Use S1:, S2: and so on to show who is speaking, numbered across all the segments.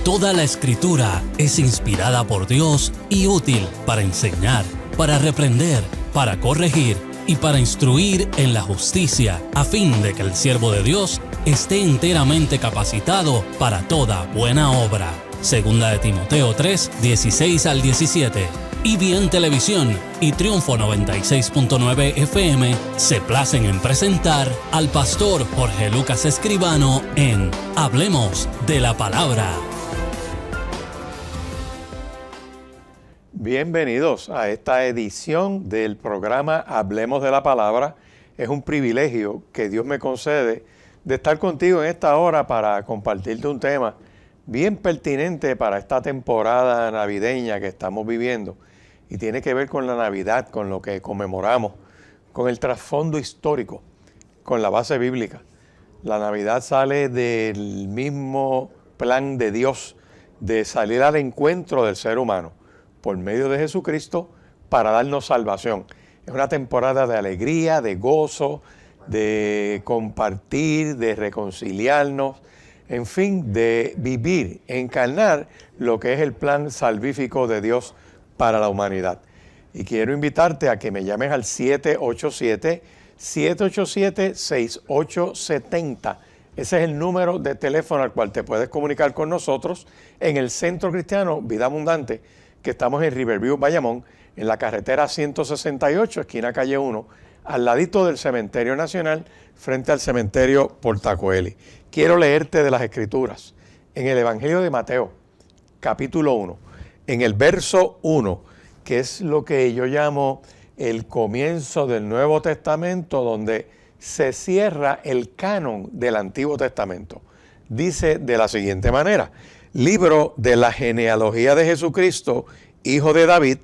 S1: Toda la Escritura es inspirada por Dios y útil para enseñar, para reprender, para corregir y para instruir en la justicia, a fin de que el siervo de Dios esté enteramente capacitado para toda buena obra. Segunda de Timoteo 3, 16 al 17. EBN Televisión y Triunfo 96.9 FM se placen en presentar al pastor Jorge Lucas Escribano en Hablemos de la Palabra.
S2: Bienvenidos a esta edición del programa Hablemos de la Palabra. Es un privilegio que Dios me concede de estar contigo en esta hora para compartirte un tema bien pertinente para esta temporada navideña que estamos viviendo. Y tiene que ver con la Navidad, con lo que conmemoramos, con el trasfondo histórico, con la base bíblica. La Navidad sale del mismo plan de Dios de salir al encuentro del ser humano por medio de Jesucristo para darnos salvación. Es una temporada de alegría, de gozo, de compartir, de reconciliarnos, en fin, de vivir, encarnar lo que es el plan salvífico de Dios para la humanidad. Y quiero invitarte a que me llames al 787-6870. Ese es el número de teléfono al cual te puedes comunicar con nosotros en el Centro Cristiano Vida Abundante, que estamos en Riverview, Bayamón, en la carretera 168, esquina calle 1, al ladito del Cementerio Nacional, frente al Cementerio Portacoeli. Quiero leerte de las Escrituras. En el Evangelio de Mateo, capítulo 1, en el verso 1, que es lo que yo llamo el comienzo del Nuevo Testamento, donde se cierra el canon del Antiguo Testamento. Dice de la siguiente manera: libro de la genealogía de Jesucristo, hijo de David,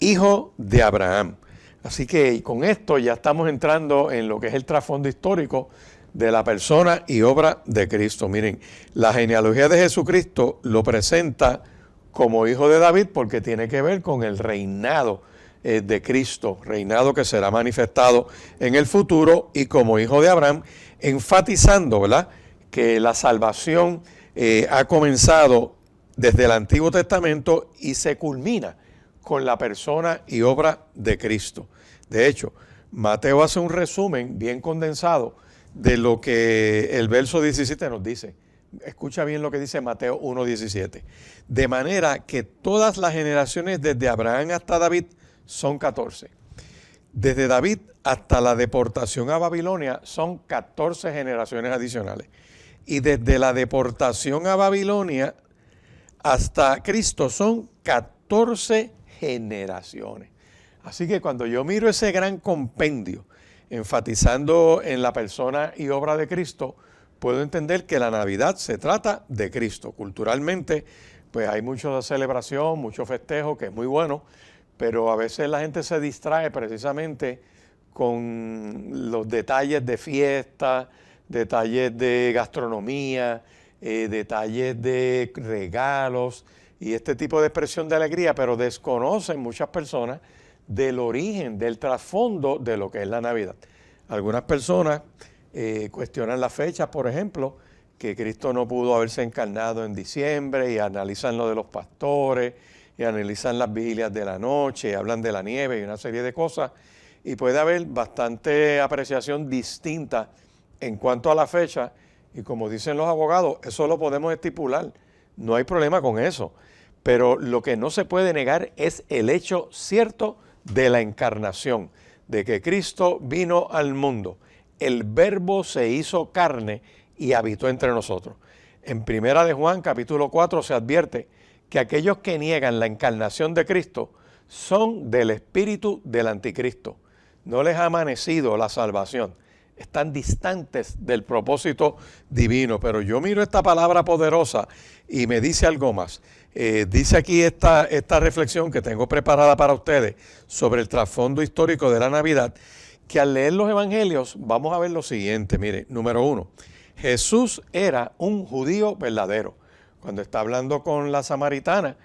S2: hijo de Abraham. Así que con esto ya estamos entrando en lo que es el trasfondo histórico de la persona y obra de Cristo. Miren, la genealogía de Jesucristo lo presenta como hijo de David porque tiene que ver con el reinado de Cristo, reinado que será manifestado en el futuro, y como hijo de Abraham, enfatizando, ¿verdad?, que la salvación ha comenzado desde el Antiguo Testamento y se culmina con la persona y obra de Cristo. De hecho, Mateo hace un resumen bien condensado de lo que el verso 17 nos dice. Escucha bien lo que dice Mateo 1:17. De manera que todas las generaciones desde Abraham hasta David son 14. Desde David hasta la deportación a Babilonia son 14 generaciones adicionales. Y desde la deportación a Babilonia hasta Cristo son 14 generaciones. Así que cuando yo miro ese gran compendio, enfatizando en la persona y obra de Cristo, puedo entender que la Navidad se trata de Cristo. Culturalmente, pues hay mucha celebración, mucho festejo, que es muy bueno, pero a veces la gente se distrae precisamente con los detalles de fiesta, detalles de gastronomía, detalles de regalos y este tipo de expresión de alegría, pero desconocen muchas personas del origen, del trasfondo de lo que es la Navidad. Algunas personas cuestionan las fechas, por ejemplo, que Cristo no pudo haberse encarnado en diciembre, y analizan lo de los pastores, y analizan las vigilias de la noche, y hablan de la nieve y una serie de cosas, y puede haber bastante apreciación distinta en cuanto a la fecha, y como dicen los abogados, eso lo podemos estipular, no hay problema con eso, pero lo que no se puede negar es el hecho cierto de la encarnación, de que Cristo vino al mundo. El Verbo se hizo carne y habitó entre nosotros. En Primera de Juan, capítulo 4, se advierte que aquellos que niegan la encarnación de Cristo son del espíritu del anticristo. No les ha amanecido la salvación. Están distantes del propósito divino. Pero yo miro esta palabra poderosa y me dice algo más. Dice aquí esta reflexión que tengo preparada para ustedes sobre el trasfondo histórico de la Navidad, que al leer los evangelios vamos a ver lo siguiente. Mire, número 1, Jesús era un judío verdadero. Cuando está hablando con la samaritana,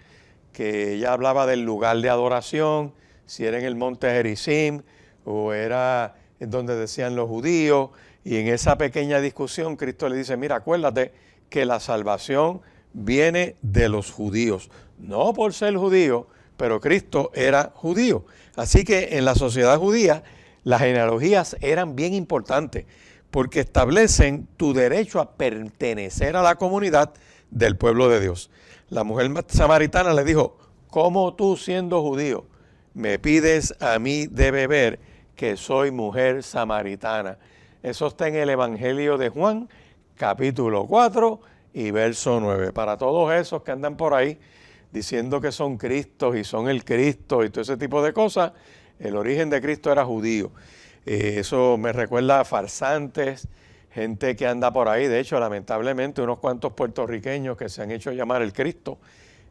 S2: que ella hablaba del lugar de adoración, si era en el monte Gerizim o era en donde decían los judíos, y en esa pequeña discusión Cristo le dice: mira, acuérdate que la salvación viene de los judíos. No por ser judío, pero Cristo era judío. Así que en la sociedad judía las genealogías eran bien importantes porque establecen tu derecho a pertenecer a la comunidad del pueblo de Dios. La mujer samaritana le dijo, ¿cómo tú siendo judío me pides a mí de beber que soy mujer samaritana? Eso está en el Evangelio de Juan, capítulo 4 y verso 9. Para todos esos que andan por ahí diciendo que son Cristos y son el Cristo y todo ese tipo de cosas, el origen de Cristo era judío. Eso me recuerda a farsantes, gente que anda por ahí. De hecho, lamentablemente, unos cuantos puertorriqueños que se han hecho llamar el Cristo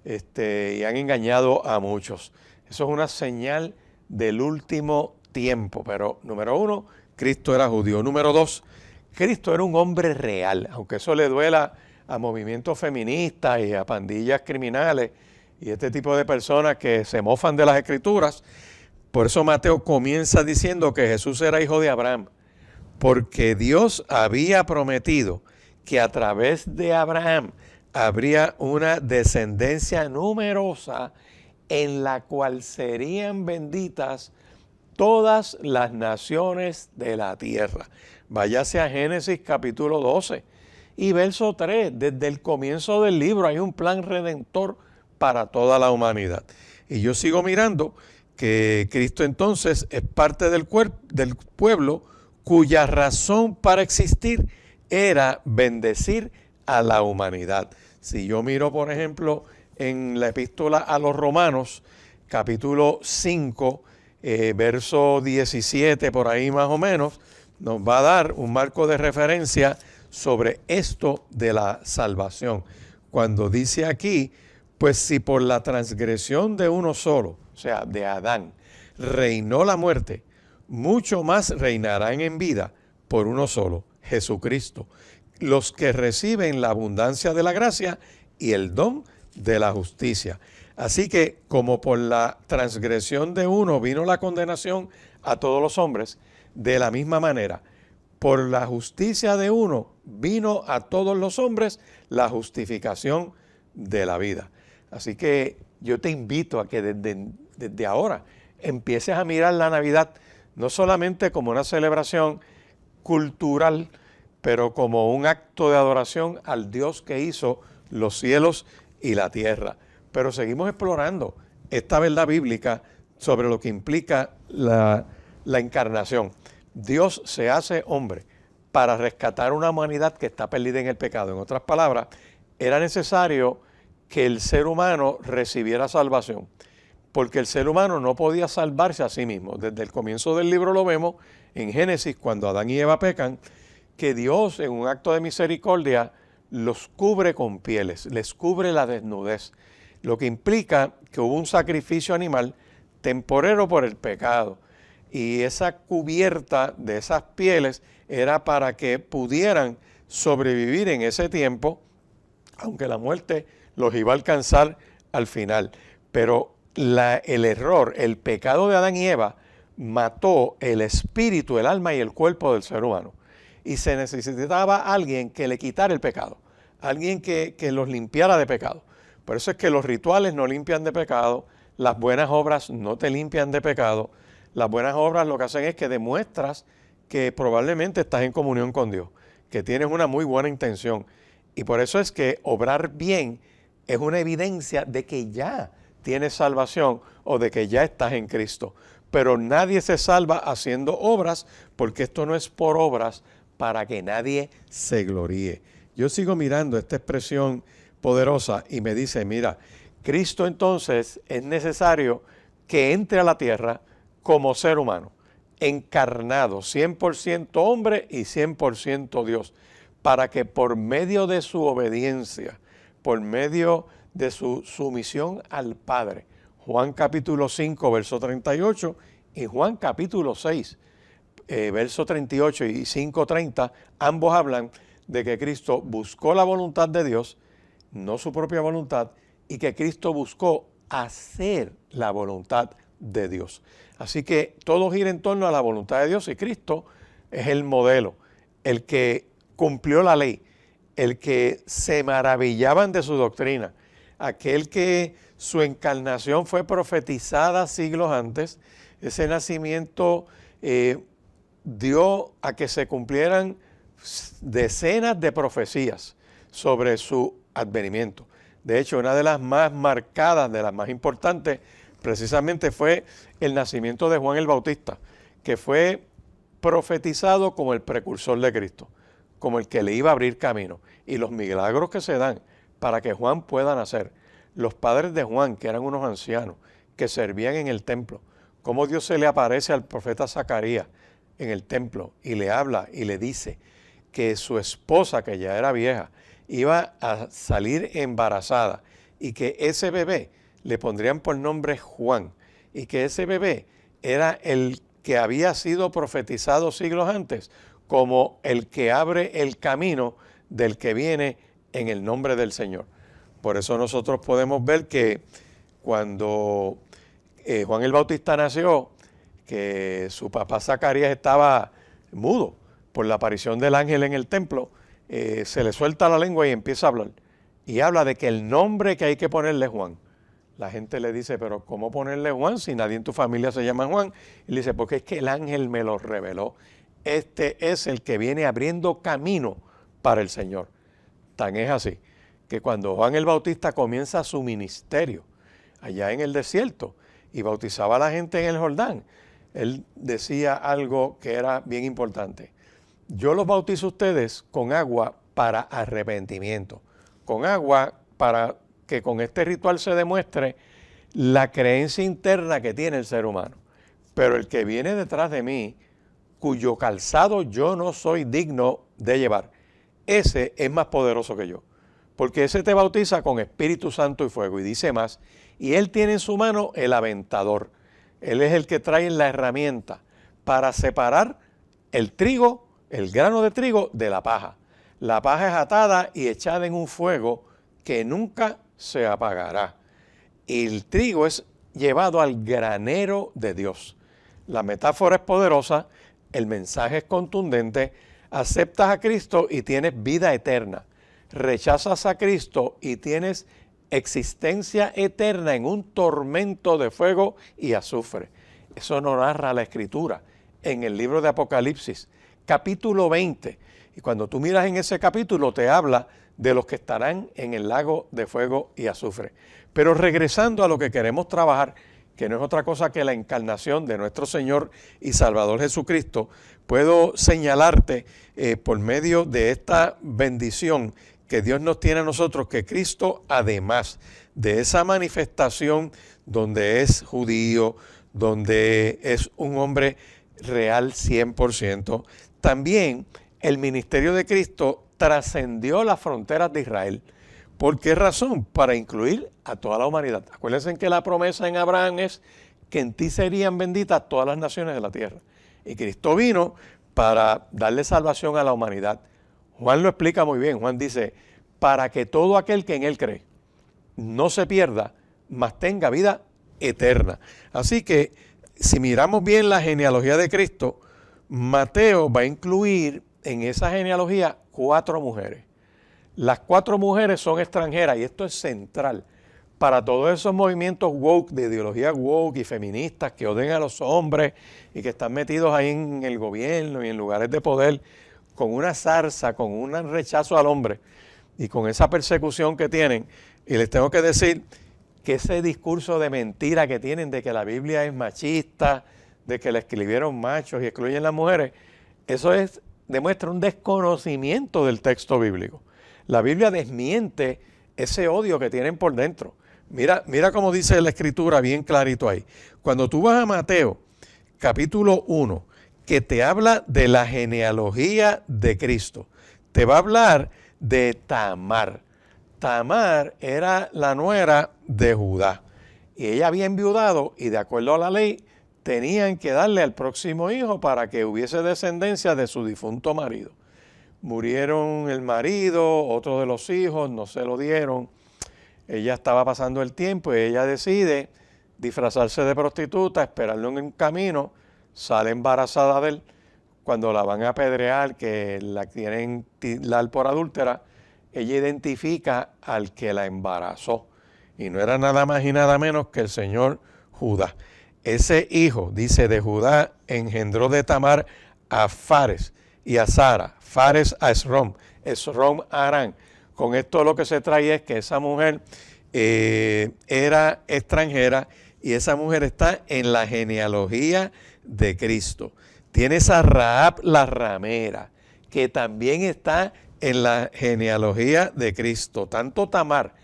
S2: y han engañado a muchos. Eso es una señal del último tiempo. Pero, número uno, Cristo era judío. Número dos, Cristo era un hombre real, aunque eso le duela a movimientos feministas y a pandillas criminales y este tipo de personas que se mofan de las Escrituras. Por eso Mateo comienza diciendo que Jesús era hijo de Abraham, porque Dios había prometido que a través de Abraham habría una descendencia numerosa en la cual serían benditas todas las naciones de la tierra. Váyase a Génesis capítulo 12 y verso 3. Desde el comienzo del libro hay un plan redentor para toda la humanidad. Y yo sigo mirando que Cristo entonces es parte del pueblo cuya razón para existir era bendecir a la humanidad. Si yo miro, por ejemplo, en la epístola a los Romanos, capítulo 5, verso 17, por ahí más o menos, nos va a dar un marco de referencia sobre esto de la salvación. Cuando dice aquí, pues si por la transgresión de uno solo, o sea, de Adán, reinó la muerte, mucho más reinarán en vida por uno solo, Jesucristo, los que reciben la abundancia de la gracia y el don de la justicia. Así que, como por la transgresión de uno vino la condenación a todos los hombres, de la misma manera, por la justicia de uno vino a todos los hombres la justificación de la vida. Así que yo te invito a que desde ahora empieces a mirar la Navidad no solamente como una celebración cultural, pero como un acto de adoración al Dios que hizo los cielos y la tierra. Pero seguimos explorando esta verdad bíblica sobre lo que implica la encarnación. Dios se hace hombre para rescatar una humanidad que está perdida en el pecado. En otras palabras, era necesario que el ser humano recibiera salvación, porque el ser humano no podía salvarse a sí mismo. Desde el comienzo del libro lo vemos en Génesis, cuando Adán y Eva pecan, que Dios en un acto de misericordia los cubre con pieles, les cubre la desnudez, lo que implica que hubo un sacrificio animal temporero por el pecado. Y esa cubierta de esas pieles era para que pudieran sobrevivir en ese tiempo, aunque la muerte los iba a alcanzar al final. Pero el error, el pecado de Adán y Eva mató el espíritu, el alma y el cuerpo del ser humano. Y se necesitaba alguien que le quitara el pecado, alguien que los limpiara de pecado. Por eso es que los rituales no limpian de pecado, las buenas obras no te limpian de pecado. Las buenas obras lo que hacen es que demuestras que probablemente estás en comunión con Dios, que tienes una muy buena intención. Y por eso es que obrar bien es una evidencia de que ya tienes salvación o de que ya estás en Cristo. Pero nadie se salva haciendo obras, porque esto no es por obras para que nadie se gloríe. Yo sigo mirando esta expresión poderosa y me dice, mira, Cristo entonces es necesario que entre a la tierra como ser humano, encarnado, 100% hombre y 100% Dios, para que por medio de su obediencia, por medio de su sumisión al Padre, Juan capítulo 5, verso 38 y Juan capítulo 6, verso 38 y 5:30, ambos hablan de que Cristo buscó la voluntad de Dios, no su propia voluntad, y que Cristo buscó hacer la voluntad de Dios. Así que todo gira en torno a la voluntad de Dios y Cristo es el modelo, el que cumplió la ley, el que se maravillaban de su doctrina, aquel que su encarnación fue profetizada siglos antes. Ese nacimiento dio a que se cumplieran decenas de profecías sobre su advenimiento. De hecho, una de las más marcadas, de las más importantes, precisamente fue el nacimiento de Juan el Bautista, que fue profetizado como el precursor de Cristo, como el que le iba a abrir camino. Y los milagros que se dan para que Juan pueda nacer. Los padres de Juan, que eran unos ancianos, que servían en el templo, cómo Dios se le aparece al profeta Zacarías en el templo y le habla y le dice que su esposa, que ya era vieja, iba a salir embarazada y que ese bebé le pondrían por nombre Juan y que ese bebé era el que había sido profetizado siglos antes como el que abre el camino del que viene en el nombre del Señor. Por eso nosotros podemos ver que cuando Juan el Bautista nació, que su papá Zacarías estaba mudo por la aparición del ángel en el templo, se le suelta la lengua y empieza a hablar. Y habla de que el nombre que hay que ponerle es Juan. La gente le dice, pero ¿cómo ponerle Juan si nadie en tu familia se llama Juan? Y le dice, porque es que el ángel me lo reveló. Este es el que viene abriendo camino para el Señor. Tan es así que cuando Juan el Bautista comienza su ministerio allá en el desierto y bautizaba a la gente en el Jordán, él decía algo que era bien importante. Yo los bautizo a ustedes con agua para arrepentimiento, con agua para que con este ritual se demuestre la creencia interna que tiene el ser humano. Pero el que viene detrás de mí, cuyo calzado yo no soy digno de llevar, ese es más poderoso que yo, porque ese te bautiza con Espíritu Santo y fuego. Y dice más, y él tiene en su mano el aventador. Él es el que trae la herramienta para separar el trigo, el grano de trigo, de la paja. La paja es atada y echada en un fuego que nunca se apagará. Y el trigo es llevado al granero de Dios. La metáfora es poderosa, el mensaje es contundente. Aceptas a Cristo y tienes vida eterna. Rechazas a Cristo y tienes existencia eterna en un tormento de fuego y azufre. Eso nos narra la Escritura en el libro de Apocalipsis, capítulo 20. Y cuando tú miras en ese capítulo te habla de los que estarán en el lago de fuego y azufre. Pero regresando a lo que queremos trabajar, que no es otra cosa que la encarnación de nuestro Señor y Salvador Jesucristo, puedo señalarte por medio de esta bendición que Dios nos tiene a nosotros, que Cristo, además de esa manifestación donde es judío, donde es un hombre real 100%, también el ministerio de Cristo trascendió las fronteras de Israel. ¿Por qué razón? Para incluir a toda la humanidad. Acuérdense que la promesa en Abraham es que en ti serían benditas todas las naciones de la tierra. Y Cristo vino para darle salvación a la humanidad. Juan lo explica muy bien. Juan dice, para que todo aquel que en él cree no se pierda, mas tenga vida eterna. Así que si miramos bien la genealogía de Cristo, Mateo va a incluir en esa genealogía 4 mujeres. Las 4 mujeres son extranjeras y esto es central para todos esos movimientos woke, de ideología woke y feministas que odian a los hombres y que están metidos ahí en el gobierno y en lugares de poder con una zarza, con un rechazo al hombre y con esa persecución que tienen. Y les tengo que decir que ese discurso de mentira que tienen de que la Biblia es machista, de que la escribieron machos y excluyen las mujeres, eso demuestra un desconocimiento del texto bíblico. La Biblia desmiente ese odio que tienen por dentro. Mira cómo dice la Escritura bien clarito ahí. Cuando tú vas a Mateo, capítulo 1, que te habla de la genealogía de Cristo, te va a hablar de Tamar. Tamar era la nuera de Judá y ella había enviudado y de acuerdo a la ley tenían que darle al próximo hijo para que hubiese descendencia de su difunto marido. Murieron el marido, otro de los hijos, no se lo dieron. Ella estaba pasando el tiempo y ella decide disfrazarse de prostituta, esperarlo en un camino, sale embarazada de él. Cuando la van a apedrear, que la quieren tirar por adúltera, ella identifica al que la embarazó. Y no era nada más y nada menos que el señor Judá. Ese hijo, dice, de Judá engendró de Tamar a Fares y a Sara, Fares a Esrom, Esrom a Arán. Con esto lo que se trae es que esa mujer era extranjera y esa mujer está en la genealogía de Cristo. Tienes a Rahab la ramera, que también está en la genealogía de Cristo. Tanto Tamar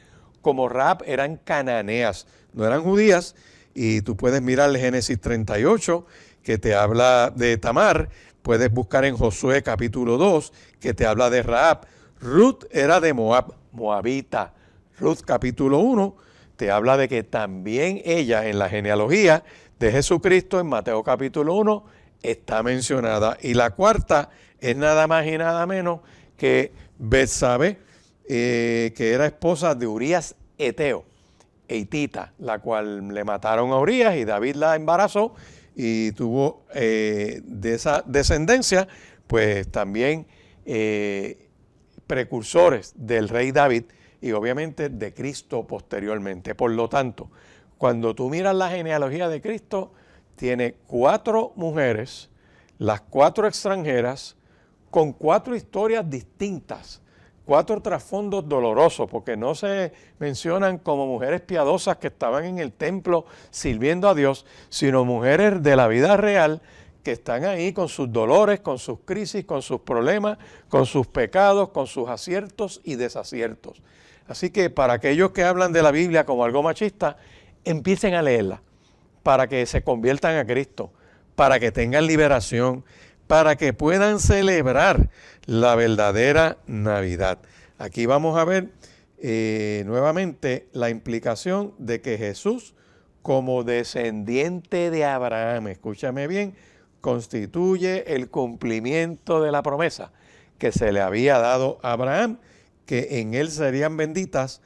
S2: como Rahab eran cananeas, no eran judías, y tú puedes mirar el Génesis 38, que te habla de Tamar, puedes buscar en Josué capítulo 2, que te habla de Rahab. Ruth era de Moab, moabita. Ruth capítulo 1 te habla de que también ella en la genealogía de Jesucristo en Mateo capítulo 1 está mencionada. Y la cuarta es nada más y nada menos que Betsabe, que era esposa de Urías Eteo, Hitita, la cual le mataron a Urías y David la embarazó y tuvo de esa descendencia pues también precursores del rey David y obviamente de Cristo posteriormente. Por lo tanto, cuando tú miras la genealogía de Cristo, tiene 4 mujeres, las 4 extranjeras, con 4 historias distintas, 4 trasfondos dolorosos, porque no se mencionan como mujeres piadosas que estaban en el templo sirviendo a Dios, sino mujeres de la vida real que están ahí con sus dolores, con sus crisis, con sus problemas, con sus pecados, con sus aciertos y desaciertos. Así que para aquellos que hablan de la Biblia como algo machista, empiecen a leerla para que se conviertan a Cristo, para que tengan liberación, para que puedan celebrar la verdadera Navidad. Aquí vamos a ver nuevamente la implicación de que Jesús, como descendiente de Abraham, escúchame bien, constituye el cumplimiento de la promesa que se le había dado a Abraham, que en él serían benditas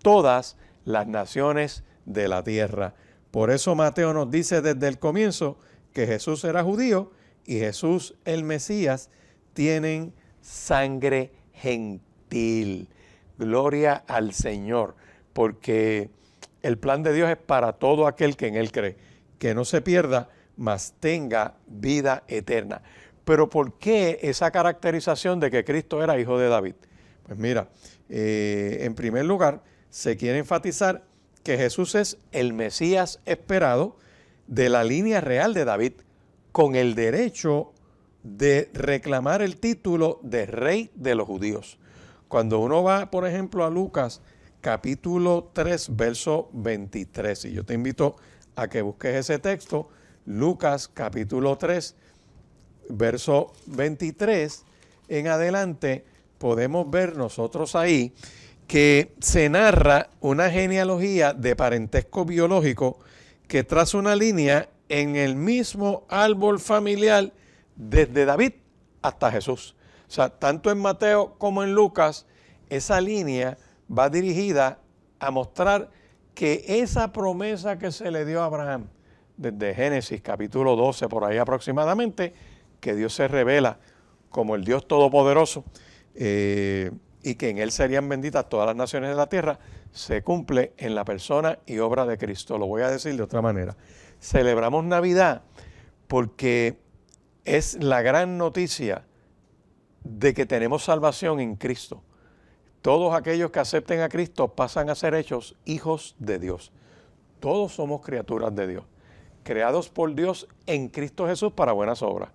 S2: todas las naciones de la tierra. Por eso Mateo nos dice desde el comienzo que Jesús era judío y Jesús el Mesías tienen sangre gentil. Gloria al Señor, porque el plan de Dios es para todo aquel que en Él cree, que no se pierda, mas tenga vida eterna. Pero ¿por qué esa caracterización de que Cristo era hijo de David? Pues mira, en primer lugar, se quiere enfatizar que Jesús es el Mesías esperado de la línea real de David, con el derecho de reclamar el título de rey de los judíos. Cuando uno va, por ejemplo, a Lucas capítulo 3, verso 23, y yo te invito a que busques ese texto, Lucas capítulo 3, verso 23, en adelante podemos ver nosotros ahí que se narra una genealogía de parentesco biológico que traza una línea en el mismo árbol familiar desde David hasta Jesús. O sea, tanto en Mateo como en Lucas, esa línea va dirigida a mostrar que esa promesa que se le dio a Abraham, desde Génesis capítulo 12, por ahí aproximadamente, que Dios se revela como el Dios Todopoderoso y que en Él serían benditas todas las naciones de la tierra, se cumple en la persona y obra de Cristo. Lo voy a decir de otra manera. Celebramos Navidad porque es la gran noticia de que tenemos salvación en Cristo. Todos aquellos que acepten a Cristo pasan a ser hechos hijos de Dios. Todos somos criaturas de Dios, creados por Dios en Cristo Jesús para buenas obras.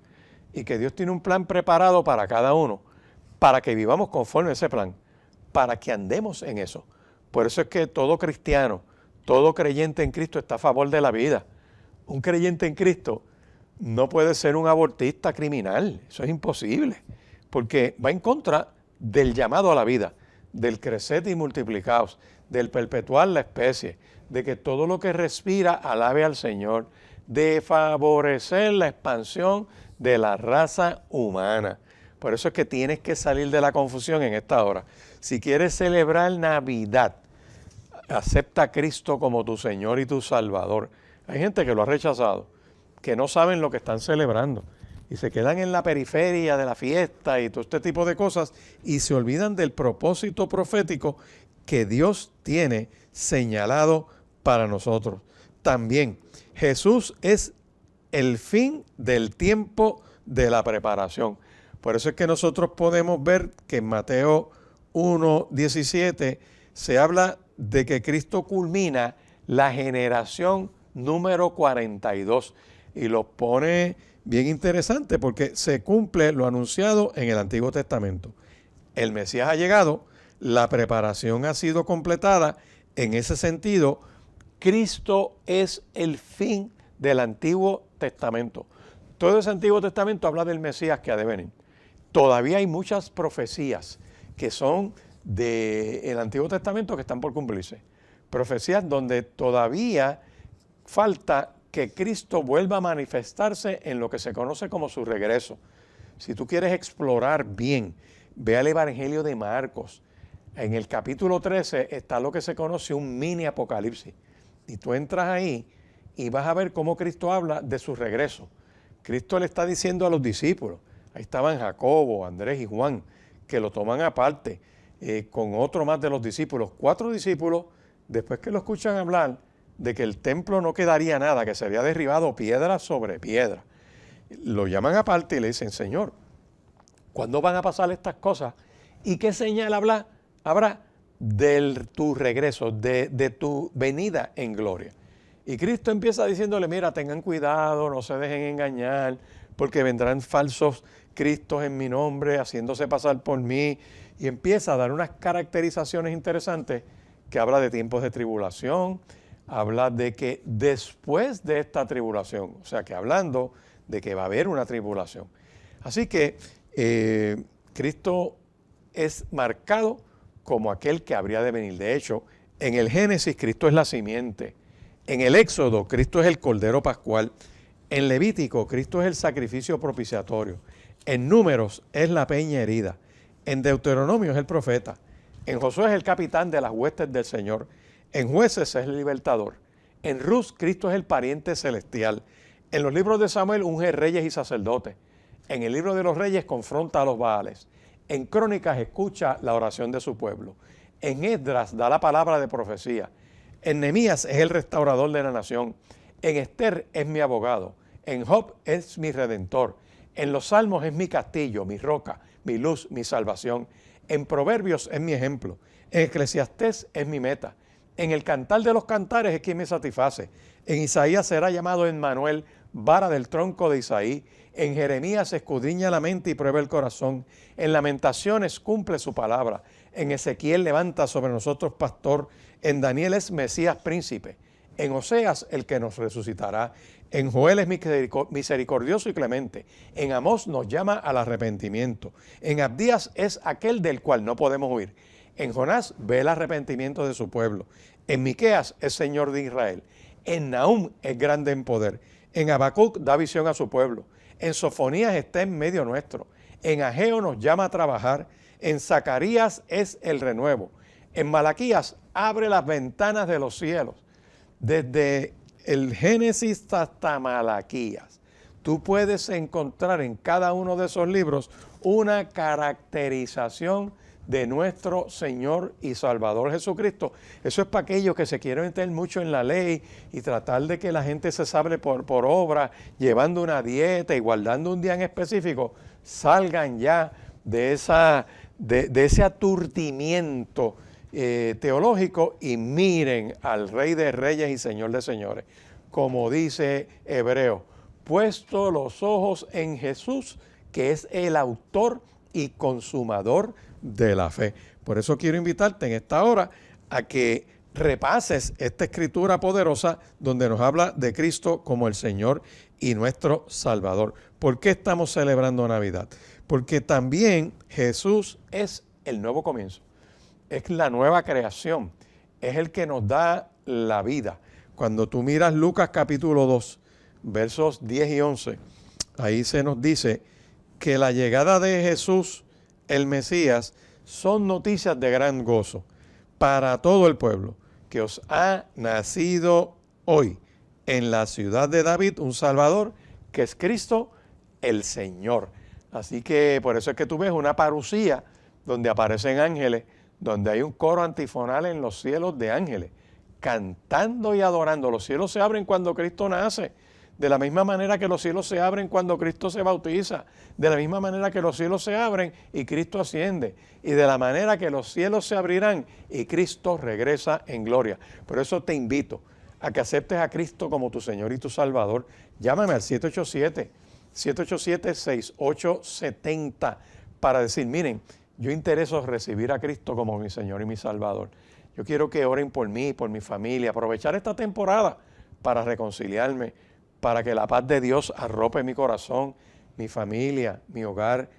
S2: Y que Dios tiene un plan preparado para cada uno, para que vivamos conforme a ese plan, para que andemos en eso. Por eso es que todo cristiano, todo creyente en Cristo está a favor de la vida. Un creyente en Cristo no puede ser un abortista criminal, eso es imposible, porque va en contra del llamado a la vida, del crecer y multiplicaos, del perpetuar la especie, de que todo lo que respira alabe al Señor, de favorecer la expansión de la raza humana. Por eso es que tienes que salir de la confusión en esta hora. Si quieres celebrar Navidad, acepta a Cristo como tu Señor y tu Salvador. Hay gente que lo ha rechazado, que no saben lo que están celebrando. y se quedan en la periferia de la fiesta y todo este tipo de cosas y se olvidan del propósito profético que Dios tiene señalado para nosotros. También Jesús es el fin del tiempo de la preparación. Por eso es que nosotros podemos ver que en Mateo 1:17 se habla de que Cristo culmina la generación número 42 y lo pone bien interesante porque se cumple lo anunciado en el Antiguo Testamento. El Mesías ha llegado, la preparación ha sido completada. En ese sentido, Cristo es el fin del Antiguo Testamento. Todo ese Antiguo Testamento habla del Mesías que ha de venir. Todavía hay muchas profecías que son del Antiguo Testamento que están por cumplirse. Profecías donde todavía falta que Cristo vuelva a manifestarse en lo que se conoce como su regreso. Si tú quieres explorar bien, ve al Evangelio de Marcos. En el capítulo 13 está lo que se conoce un mini apocalipsis. Y tú entras ahí y vas a ver cómo Cristo habla de su regreso. Cristo le está diciendo a los discípulos, ahí estaban Jacobo, Andrés y Juan, que lo toman aparte, con otro más de los discípulos, 4 discípulos, después que lo escuchan hablar de que el templo no quedaría nada, que sería derribado piedra sobre piedra. Lo llaman aparte y le dicen, Señor, ¿cuándo van a pasar estas cosas? ¿Y qué señal habrá de tu regreso, de tu venida en gloria? Y Cristo empieza diciéndole, mira, tengan cuidado, no se dejen engañar, porque vendrán falsos cristos en mi nombre, haciéndose pasar por mí. Y empieza a dar unas caracterizaciones interesantes que habla de tiempos de tribulación, habla de que después de esta tribulación, o sea que hablando de que va a haber una tribulación. Así que Cristo es marcado como aquel que habría de venir. De hecho, en el Génesis Cristo es la simiente. En el Éxodo Cristo es el Cordero Pascual. En Levítico Cristo es el sacrificio propiciatorio. En Números es la peña herida. En Deuteronomio es el profeta. En Josué es el capitán de las huestes del Señor. En Jueces es el libertador. En Ruth Cristo es el pariente celestial. En los libros de Samuel unge reyes y sacerdotes. En el libro de los reyes confronta a los Baales. En Crónicas escucha la oración de su pueblo. En Esdras da la palabra de profecía. En Nehemías es el restaurador de la nación. En Esther es mi abogado. En Job es mi redentor. En los Salmos es mi castillo, mi roca, mi luz, mi salvación. En Proverbios es mi ejemplo. En Eclesiastés es mi meta. En el Cantar de los Cantares es quien me satisface. En Isaías será llamado Emmanuel, vara del tronco de Isaí. En Jeremías escudriña la mente y prueba el corazón. En Lamentaciones cumple su palabra. En Ezequiel levanta sobre nosotros pastor. En Daniel es Mesías príncipe. En Oseas el que nos resucitará. En Joel es misericordioso y clemente. En Amós nos llama al arrepentimiento. En Abdías es aquel del cual no podemos huir. En Jonás ve el arrepentimiento de su pueblo. En Miqueas es Señor de Israel. En Nahum es grande en poder. En Habacuc da visión a su pueblo. En Sofonías está en medio nuestro. En Ageo nos llama a trabajar. En Zacarías es el renuevo. En Malaquías abre las ventanas de los cielos. Desde el Génesis hasta Malaquías, tú puedes encontrar en cada uno de esos libros una caracterización de nuestro Señor y Salvador Jesucristo. Eso es para aquellos que se quieren meter mucho en la ley y tratar de que la gente se salve por obra, llevando una dieta y guardando un día en específico. Salgan ya de ese aturdimiento teológico y miren al Rey de Reyes y Señor de Señores. Como dice Hebreo, puesto los ojos en Jesús, que es el autor y consumador de la fe. Por eso quiero invitarte en esta hora a que repases esta escritura poderosa donde nos habla de Cristo como el Señor y nuestro Salvador. ¿Por qué estamos celebrando Navidad? Porque también Jesús es el nuevo comienzo, es la nueva creación, es el que nos da la vida. Cuando tú miras Lucas capítulo 2, versos 10 y 11, ahí se nos dice que la llegada de Jesús, el Mesías, son noticias de gran gozo para todo el pueblo, que os ha nacido hoy en la ciudad de David un Salvador, que es Cristo el Señor. Así que por eso es que tú ves una parucía donde aparecen ángeles, donde hay un coro antifonal en los cielos de ángeles, cantando y adorando. Los cielos se abren cuando Cristo nace, de la misma manera que los cielos se abren cuando Cristo se bautiza, de la misma manera que los cielos se abren y Cristo asciende, y de la manera que los cielos se abrirán y Cristo regresa en gloria. Por eso te invito a que aceptes a Cristo como tu Señor y tu Salvador. Llámame al 787-6870 para decir, miren, yo intereso recibir a Cristo como mi Señor y mi Salvador. Yo quiero que oren por mí, por mi familia, aprovechar esta temporada para reconciliarme, para que la paz de Dios arrope mi corazón, mi familia, mi hogar,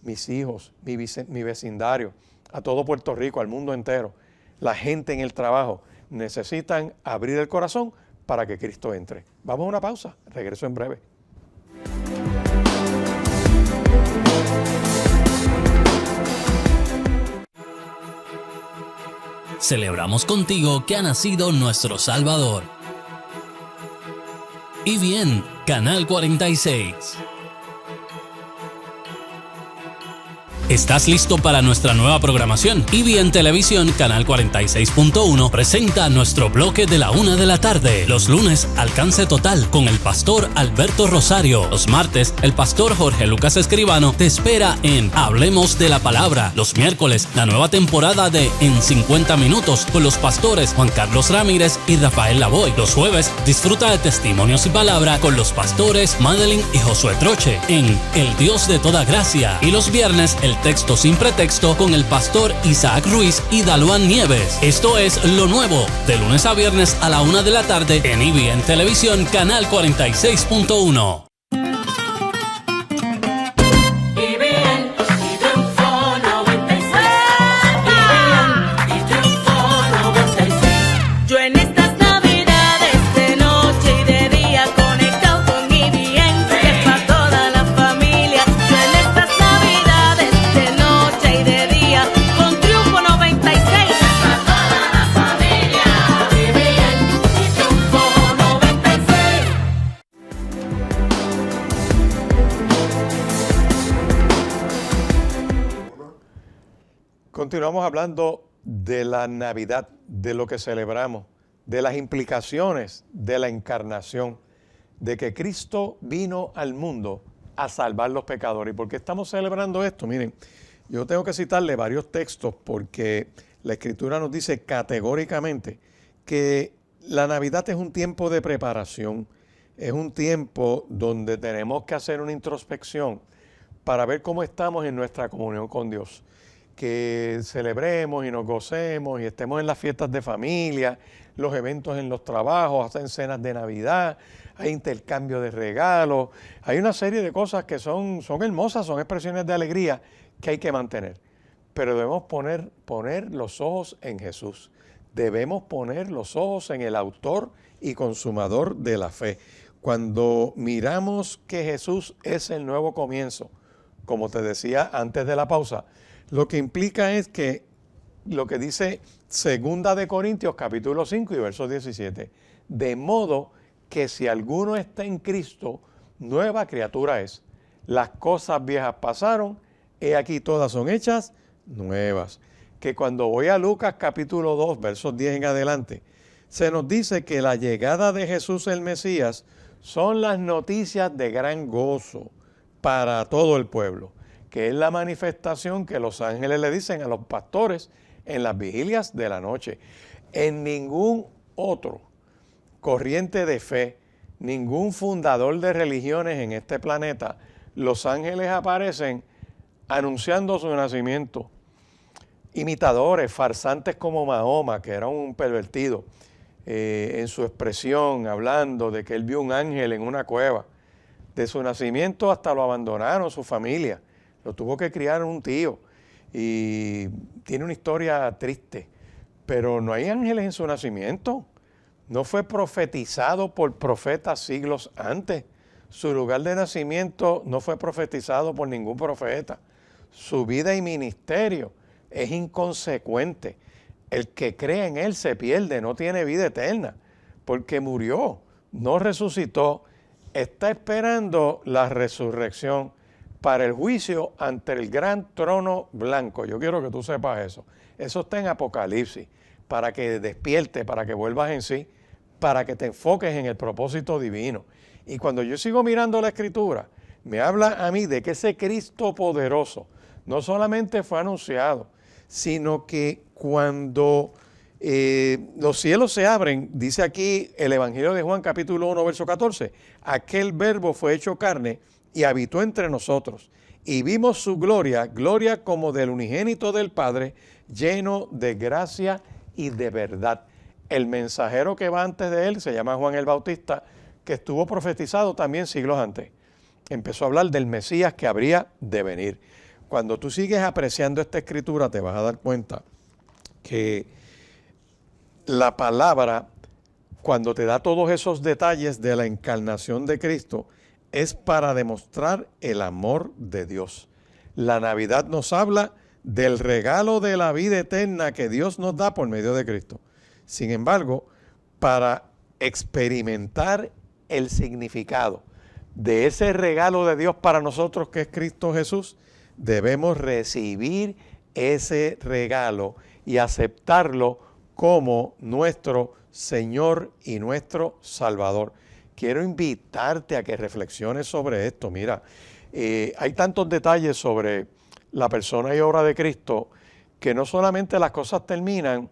S2: mis hijos, mi vecindario, a todo Puerto Rico, al mundo entero. La gente en el trabajo necesitan abrir el corazón para que Cristo entre. Vamos a una pausa, regreso en breve.
S1: Celebramos contigo que ha nacido nuestro Salvador. Y bien, Canal 46. ¿Estás listo para nuestra nueva programación? Y bien Televisión, Canal 46.1, presenta nuestro bloque de la 1 de la tarde. Los lunes, Alcance Total, con el pastor Alberto Rosario. Los martes, el pastor Jorge Lucas Escribano te espera en Hablemos de la Palabra. Los miércoles, la nueva temporada de En 50 Minutos, con los pastores Juan Carlos Ramírez y Rafael Lavoy. Los jueves, disfruta de testimonios y palabra con los pastores Madeline y Josué Troche en El Dios de Toda Gracia. Y los viernes, el Texto sin Pretexto con el pastor Isaac Ruiz y Daluán Nieves. Esto es lo nuevo, de lunes a viernes a la 1 de la tarde en IBN Televisión, Canal 46.1.
S2: Continuamos hablando de la Navidad, de lo que celebramos, de las implicaciones de la encarnación, de que Cristo vino al mundo a salvar los pecadores. ¿Y por qué estamos celebrando esto? Miren, yo tengo que citarle varios textos porque la Escritura nos dice categóricamente que la Navidad es un tiempo de preparación, es un tiempo donde tenemos que hacer una introspección para ver cómo estamos en nuestra comunión con Dios. Que celebremos y nos gocemos y estemos en las fiestas de familia, los eventos en los trabajos, hacen cenas de Navidad, hay intercambio de regalos, hay una serie de cosas que son hermosas, son expresiones de alegría que hay que mantener. Pero debemos poner los ojos en Jesús, debemos poner los ojos en el autor y consumador de la fe. Cuando miramos que Jesús es el nuevo comienzo, como te decía antes de la pausa, lo que implica es que lo que dice 2 de Corintios capítulo 5 y verso 17, de modo que si alguno está en Cristo, nueva criatura es. Las cosas viejas pasaron, he aquí todas son hechas nuevas. Que cuando voy a Lucas capítulo 2, versos 10 en adelante, se nos dice que la llegada de Jesús el Mesías son las noticias de gran gozo para todo el pueblo, que es la manifestación que los ángeles le dicen a los pastores en las vigilias de la noche. En ningún otro corriente de fe, ningún fundador de religiones en este planeta, los ángeles aparecen anunciando su nacimiento. Imitadores, farsantes como Mahoma, que era un pervertido, en su expresión, hablando de que él vio un ángel en una cueva. De su nacimiento hasta lo abandonaron su familia. Lo tuvo que criar un tío y tiene una historia triste, pero no hay ángeles en su nacimiento. No fue profetizado por profetas siglos antes. Su lugar de nacimiento no fue profetizado por ningún profeta. Su vida y ministerio es inconsecuente. El que cree en él se pierde, no tiene vida eterna, porque murió, no resucitó. está esperando la resurrección para el juicio ante el gran trono blanco. Yo quiero que tú sepas eso. Eso está en Apocalipsis, para que despierte, para que vuelvas en sí, para que te enfoques en el propósito divino. Y cuando yo sigo mirando la Escritura, me habla a mí de que ese Cristo poderoso no solamente fue anunciado, sino que cuando los cielos se abren, dice aquí el Evangelio de Juan capítulo 1, verso 14, aquel verbo fue hecho carne y habitó entre nosotros. Y vimos su gloria, gloria como del unigénito del Padre, lleno de gracia y de verdad. El mensajero que va antes de él se llama Juan el Bautista, que estuvo profetizado también siglos antes. Empezó a hablar del Mesías que habría de venir. Cuando tú sigues apreciando esta escritura, te vas a dar cuenta que la palabra, cuando te da todos esos detalles de la encarnación de Cristo, es para demostrar el amor de Dios. La Navidad nos habla del regalo de la vida eterna que Dios nos da por medio de Cristo. Sin embargo, para experimentar el significado de ese regalo de Dios para nosotros que es Cristo Jesús, debemos recibir ese regalo y aceptarlo como nuestro Señor y nuestro Salvador. Quiero invitarte a que reflexiones sobre esto. Mira, hay tantos detalles sobre la persona y obra de Cristo que no solamente las cosas terminan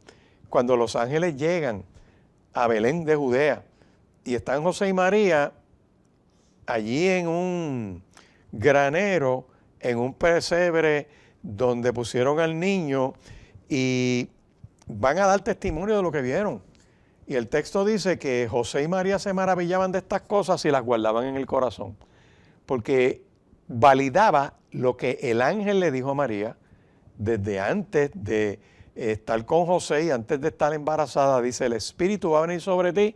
S2: cuando los ángeles llegan a Belén de Judea y están José y María allí en un granero, en un pesebre donde pusieron al niño y van a dar testimonio de lo que vieron. Y el texto dice que José y María se maravillaban de estas cosas y las guardaban en el corazón, porque validaba lo que el ángel le dijo a María desde antes de estar con José y antes de estar embarazada. Dice, el Espíritu va a venir sobre ti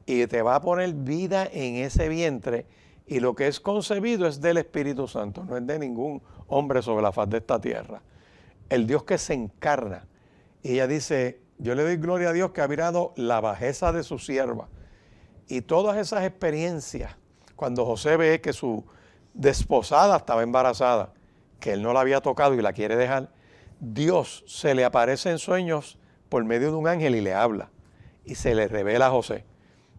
S2: y te va a poner vida en ese vientre, y lo que es concebido es del Espíritu Santo, no es de ningún hombre sobre la faz de esta tierra. El Dios que se encarna. Y ella dice, yo le doy gloria a Dios que ha mirado la bajeza de su sierva. Y todas esas experiencias, cuando José ve que su desposada estaba embarazada, que él no la había tocado y la quiere dejar, Dios se le aparece en sueños por medio de un ángel y le habla. Y se le revela a José.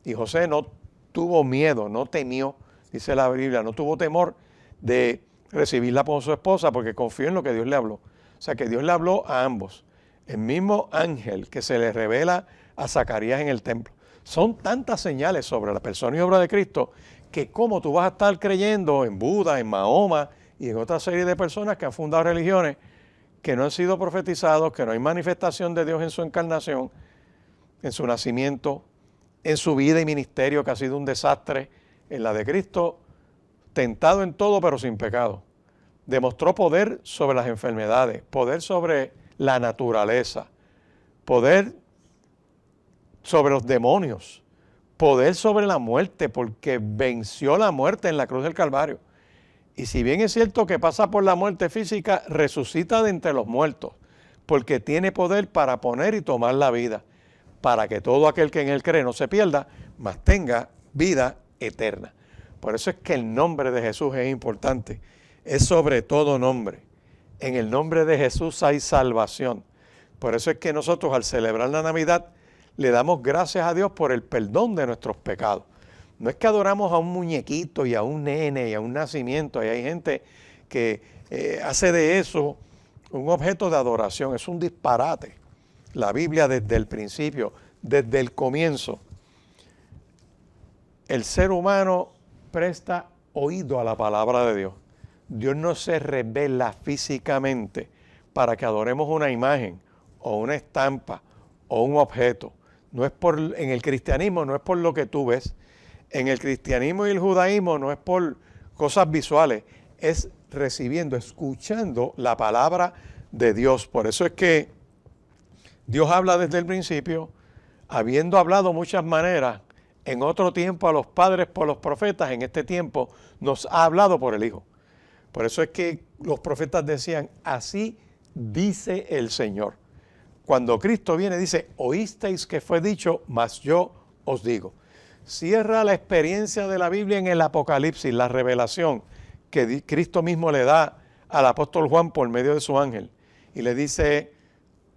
S2: Y José no tuvo miedo, no temió, dice la Biblia, no tuvo temor de recibirla como su esposa porque confió en lo que Dios le habló. O sea que Dios le habló a ambos. El mismo ángel que se le revela a Zacarías en el templo. Son tantas señales sobre la persona y obra de Cristo que como tú vas a estar creyendo en Buda, en Mahoma y en otra serie de personas que han fundado religiones que no han sido profetizados, que no hay manifestación de Dios en su encarnación, en su nacimiento, en su vida y ministerio que ha sido un desastre. En la de Cristo, tentado en todo pero sin pecado. Demostró poder sobre las enfermedades, poder sobre la naturaleza, poder sobre los demonios, poder sobre la muerte, porque venció la muerte en la cruz del Calvario. Y si bien es cierto que pasa por la muerte física, resucita de entre los muertos, porque tiene poder para poner y tomar la vida, para que todo aquel que en él cree no se pierda, mas tenga vida eterna. Por eso es que el nombre de Jesús es importante. Es sobre todo nombre. En el nombre de Jesús hay salvación. Por eso es que nosotros al celebrar la Navidad le damos gracias a Dios por el perdón de nuestros pecados. No es que adoramos a un muñequito y a un nene y a un nacimiento. Y hay gente que hace de eso un objeto de adoración. Es un disparate. La Biblia desde el principio, desde el comienzo, el ser humano presta oído a la palabra de Dios. Dios no se revela físicamente para que adoremos una imagen o una estampa o un objeto. No es en el cristianismo no es por lo que tú ves. En el cristianismo y el judaísmo no es por cosas visuales, es recibiendo, escuchando la palabra de Dios. Por eso es que Dios habla desde el principio, habiendo hablado muchas maneras, en otro tiempo a los padres por los profetas, en este tiempo nos ha hablado por el Hijo. Por eso es que los profetas decían, así dice el Señor. Cuando Cristo viene dice, oísteis que fue dicho, mas yo os digo. cierra la experiencia de la Biblia en el Apocalipsis, la revelación que Cristo mismo le da al apóstol Juan por medio de su ángel. Y le dice,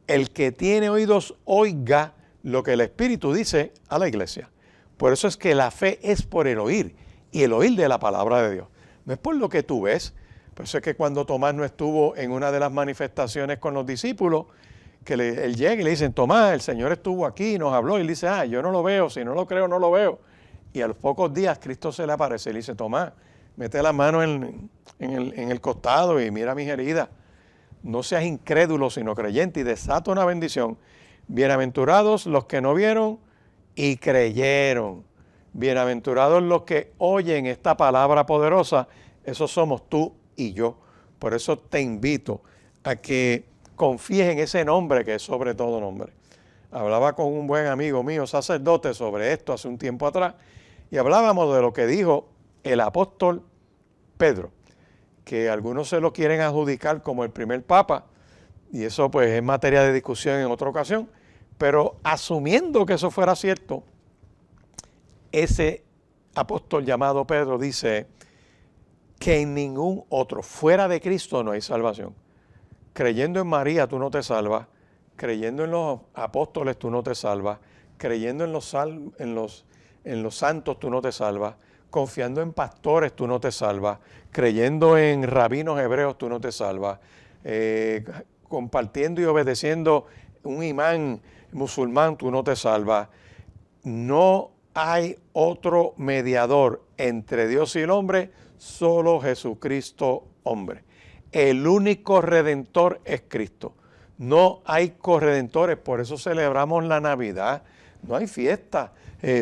S2: el que tiene oídos, oiga lo que el Espíritu dice a la iglesia. Por eso es que la fe es por el oír, y el oír de la palabra de Dios. No es por lo que tú ves. Por eso es que cuando Tomás no estuvo en una de las manifestaciones con los discípulos, que él llega y le dicen, Tomás, el Señor estuvo aquí, nos habló, y él dice, yo no lo veo, si no lo creo, no lo veo. Y a los pocos días Cristo se le aparece y le dice, Tomás, mete la mano en el costado y mira mis heridas. No seas incrédulo, sino creyente, y desata una bendición. Bienaventurados los que no vieron y creyeron. Bienaventurados los que oyen esta palabra poderosa. Esos somos tú y yo. Por eso te invito a que confíes en ese nombre que es sobre todo nombre. Hablaba con un buen amigo mío, sacerdote, sobre esto hace un tiempo atrás, y hablábamos de lo que dijo el apóstol Pedro, que algunos se lo quieren adjudicar como el primer papa, y eso pues es materia de discusión en otra ocasión, pero asumiendo que eso fuera cierto, ese apóstol llamado Pedro dice que en ningún otro, fuera de Cristo, no hay salvación. Creyendo en María tú no te salvas, creyendo en los apóstoles tú no te salvas, creyendo en los santos tú no te salvas, confiando en pastores tú no te salvas, creyendo en rabinos hebreos tú no te salvas, compartiendo y obedeciendo un imán musulmán tú no te salvas. No hay otro mediador entre Dios y el hombre, solo Jesucristo hombre. El único redentor es Cristo. No hay corredentores, por eso celebramos la Navidad. No hay fiesta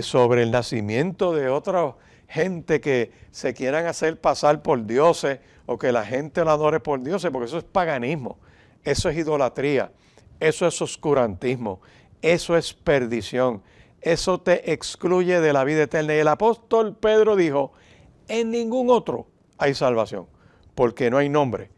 S2: sobre el nacimiento de otra gente que se quieran hacer pasar por dioses o que la gente lo adore por dioses, porque eso es paganismo, eso es idolatría, eso es oscurantismo, eso es perdición, eso te excluye de la vida eterna. Y el apóstol Pedro dijo, en ningún otro hay salvación, porque no hay nombre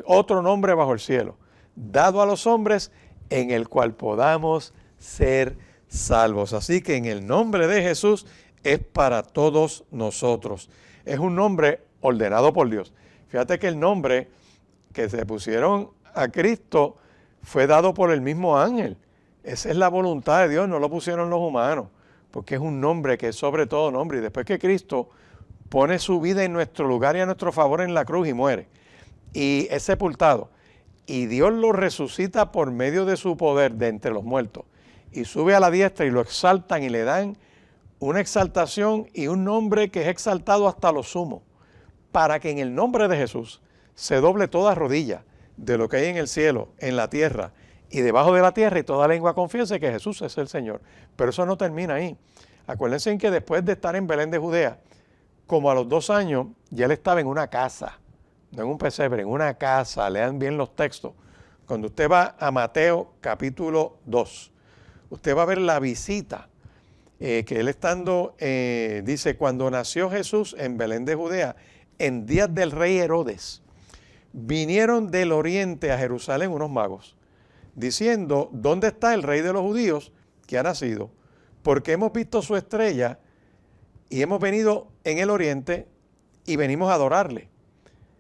S2: otro nombre bajo el cielo, dado a los hombres en el cual podamos ser salvos. Así que en el nombre de Jesús es para todos nosotros. Es un nombre ordenado por Dios. Fíjate que el nombre que se pusieron a Cristo fue dado por el mismo ángel. Esa es la voluntad de Dios, no lo pusieron los humanos, porque es un nombre que es sobre todo nombre. Y después que Cristo pone su vida en nuestro lugar y a nuestro favor en la cruz y muere, y es sepultado, y Dios lo resucita por medio de su poder de entre los muertos, y sube a la diestra y lo exaltan y le dan una exaltación y un nombre que es exaltado hasta lo sumo, para que en el nombre de Jesús se doble toda rodilla de lo que hay en el cielo, en la tierra y debajo de la tierra, y toda lengua confiese que Jesús es el Señor. Pero eso no termina ahí. Acuérdense que después de estar en Belén de Judea, como a los 2 años, ya él estaba en una casa, no en un pesebre, en una casa. Lean bien los textos. Cuando usted va a Mateo capítulo 2, usted va a ver la visita que él estando, dice, cuando nació Jesús en Belén de Judea, en días del rey Herodes, vinieron del oriente a Jerusalén unos magos, diciendo, ¿dónde está el rey de los judíos que ha nacido? Porque hemos visto su estrella y hemos venido en el oriente y venimos a adorarle.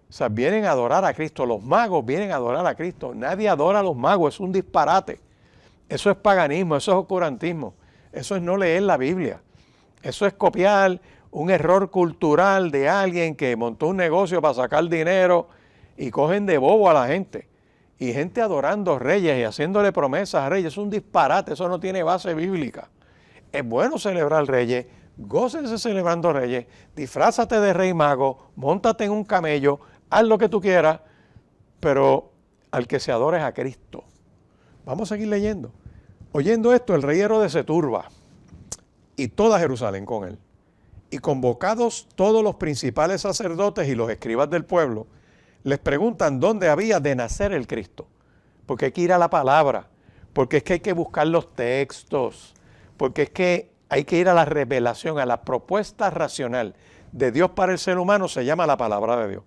S2: O sea, vienen a adorar a Cristo. Los magos vienen a adorar a Cristo. Nadie adora a los magos, es un disparate. Eso es paganismo, eso es oscurantismo. Eso es no leer la Biblia. Eso es copiar un error cultural de alguien que montó un negocio para sacar dinero y cogen de bobo a la gente. Y gente adorando reyes y haciéndole promesas a reyes. Es un disparate, eso no tiene base bíblica. Es bueno celebrar reyes, gócense celebrando reyes, disfrázate de rey mago, móntate en un camello, haz lo que tú quieras, pero al que se adore es a Cristo. Vamos a seguir leyendo. Oyendo esto, el rey Herodes se turba, y toda Jerusalén con él. Y convocados todos los principales sacerdotes y los escribas del pueblo, les preguntan dónde había de nacer el Cristo. Porque hay que ir a la palabra, porque es que hay que buscar los textos, porque es que hay que ir a la revelación, a la propuesta racional de Dios para el ser humano, se llama la palabra de Dios.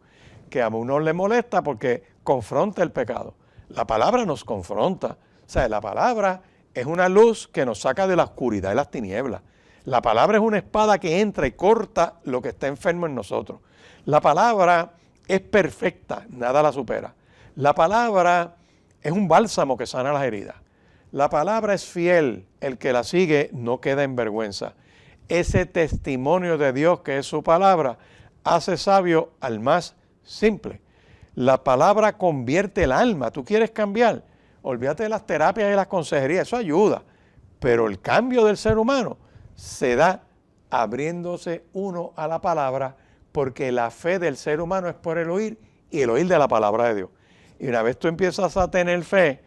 S2: Que a uno le molesta porque confronta el pecado. La palabra nos confronta. O sea, la palabra es una luz que nos saca de la oscuridad y las tinieblas. La palabra es una espada que entra y corta lo que está enfermo en nosotros. La palabra es perfecta, nada la supera. La palabra es un bálsamo que sana las heridas. La palabra es fiel, el que la sigue no queda en vergüenza. Ese testimonio de Dios que es su palabra hace sabio al más simple. La palabra convierte el alma. ¿Tú quieres cambiar? Olvídate de las terapias y las consejerías, eso ayuda. Pero el cambio del ser humano se da abriéndose uno a la palabra, porque la fe del ser humano es por el oír y el oír de la palabra de Dios. Y una vez tú empiezas a tener fe,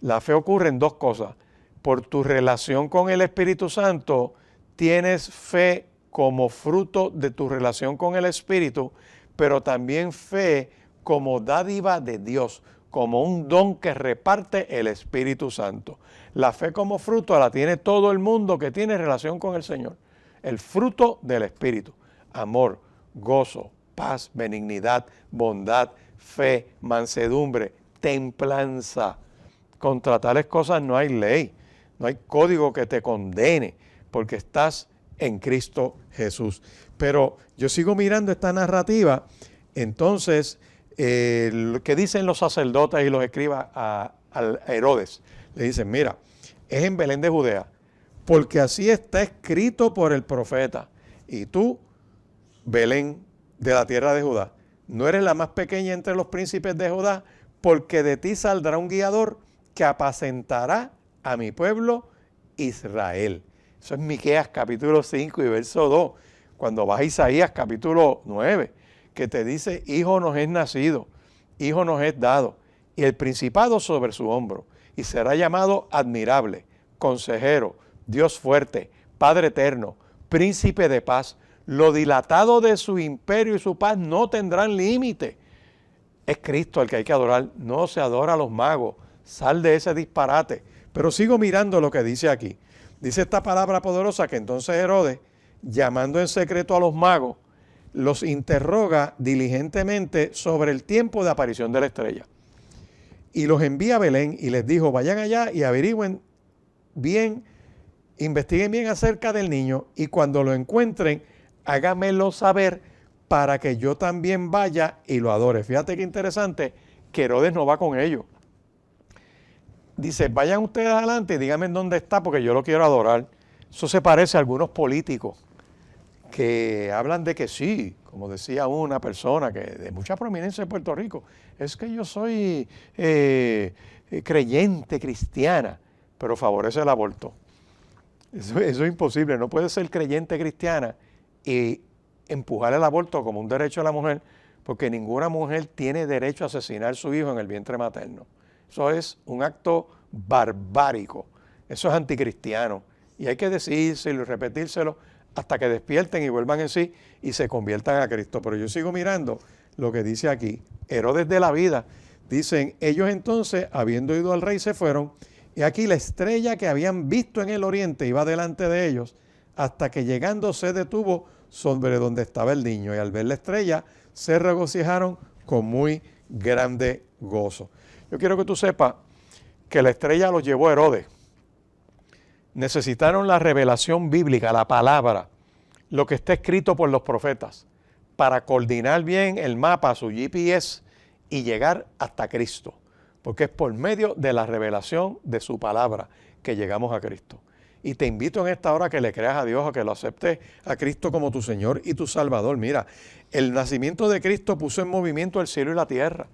S2: la fe ocurre en dos cosas. Por tu relación con el Espíritu Santo, tienes fe como fruto de tu relación con el Espíritu, pero también fe como dádiva de Dios, como un don que reparte el Espíritu Santo. La fe como fruto la tiene todo el mundo que tiene relación con el Señor. El fruto del Espíritu: amor, gozo, paz, benignidad, bondad, fe, mansedumbre, templanza. Contra tales cosas no hay ley, no hay código que te condene, porque estás en Cristo Jesús. Pero yo sigo mirando esta narrativa. Entonces, lo que dicen los sacerdotes y los escribas a Herodes, le dicen: mira, es en Belén de Judea, porque así está escrito por el profeta. Y tú, Belén de la tierra de Judá, no eres la más pequeña entre los príncipes de Judá, porque de ti saldrá un guiador que apacentará a mi pueblo Israel. Eso es Miqueas capítulo 5 y verso 2. Cuando vas a Isaías capítulo 9, que te dice: hijo nos es nacido, hijo nos es dado, y el principado sobre su hombro, y será llamado admirable, consejero, Dios fuerte, Padre eterno, príncipe de paz. Lo dilatado de su imperio y su paz no tendrán límite. Es Cristo el que hay que adorar, no se adora a los magos. Sal de ese disparate. Pero sigo mirando lo que dice aquí. Dice esta palabra poderosa que entonces Herodes, llamando en secreto a los magos, los interroga diligentemente sobre el tiempo de aparición de la estrella. Y los envía a Belén y les dijo: vayan allá y averigüen bien, investiguen bien acerca del niño, y cuando lo encuentren, háganmelo saber para que yo también vaya y lo adore. Fíjate qué interesante que Herodes no va con ellos. Dice: vayan ustedes adelante y díganme dónde está, porque yo lo quiero adorar. Eso se parece a algunos políticos que hablan de que sí, como decía una persona que de mucha prominencia en Puerto Rico: es que yo soy creyente cristiana, pero favorece el aborto. Eso es imposible. No puede ser creyente cristiana y empujar el aborto como un derecho a la mujer, porque ninguna mujer tiene derecho a asesinar a su hijo en el vientre materno. Eso es un acto barbárico, eso es anticristiano, y hay que decírselo y repetírselo hasta que despierten y vuelvan en sí y se conviertan a Cristo. Pero yo sigo mirando lo que dice aquí. Herodes de la vida, dicen: ellos entonces, habiendo ido al rey, se fueron, y aquí la estrella que habían visto en el oriente iba delante de ellos, hasta que llegando se detuvo sobre donde estaba el niño, y al ver la estrella se regocijaron con muy grande gozo. Yo quiero que tú sepas que la estrella los llevó a Herodes. Necesitaron la revelación bíblica, la palabra, lo que está escrito por los profetas, para coordinar bien el mapa, su GPS, y llegar hasta Cristo. Porque es por medio de la revelación de su palabra que llegamos a Cristo. Y te invito en esta hora a que le creas a Dios, a que lo aceptes a Cristo como tu Señor y tu Salvador. Mira, el nacimiento de Cristo puso en movimiento el cielo y la tierra.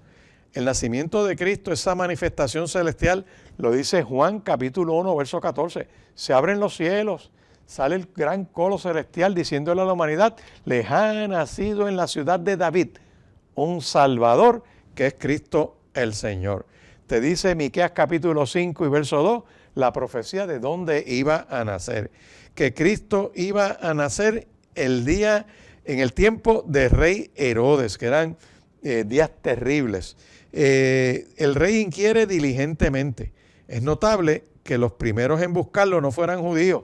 S2: El nacimiento de Cristo, esa manifestación celestial, lo dice Juan capítulo 1, verso 14. Se abren los cielos, sale el gran coro celestial diciéndole a la humanidad: les ha nacido en la ciudad de David un Salvador, que es Cristo el Señor. Te dice Miqueas capítulo 5 y verso 2, la profecía de dónde iba a nacer. Que Cristo iba a nacer en el tiempo de rey Herodes, que eran días terribles. El rey inquiere diligentemente. Es notable que los primeros en buscarlo no fueran judíos,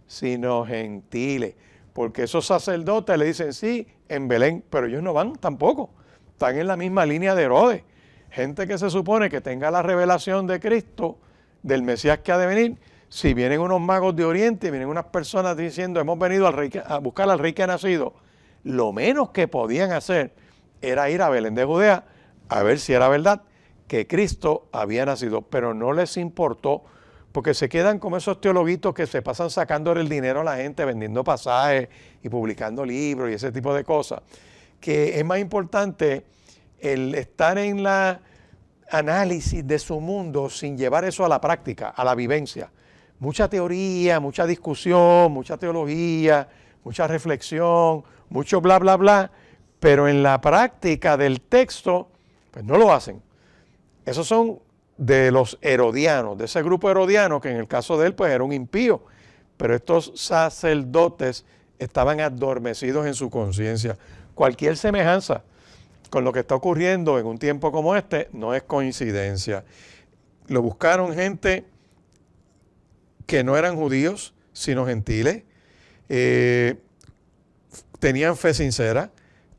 S2: sino gentiles, porque esos sacerdotes le dicen: sí, en Belén, pero ellos no van tampoco, están en la misma línea de Herodes, gente que se supone que tenga la revelación de Cristo, del Mesías que ha de venir, si vienen unos magos de Oriente, vienen unas personas diciendo, hemos venido a buscar al rey que ha nacido, lo menos que podían hacer era ir a Belén de Judea a ver si era verdad que Cristo había nacido, pero no les importó, porque se quedan como esos teologuitos que se pasan sacando el dinero a la gente, vendiendo pasajes y publicando libros y ese tipo de cosas, que es más importante el estar en la análisis de su mundo sin llevar eso a la práctica, a la vivencia. Mucha teoría, mucha discusión, mucha teología, mucha reflexión, mucho bla, bla, bla, pero en la práctica del texto, pues no lo hacen. Esos son de los herodianos, de ese grupo herodiano que en el caso de él, pues era un impío, pero estos sacerdotes estaban adormecidos en su conciencia. Cualquier semejanza con lo que está ocurriendo en un tiempo como este no es coincidencia. Lo buscaron gente que no eran judíos, sino gentiles, tenían fe sincera,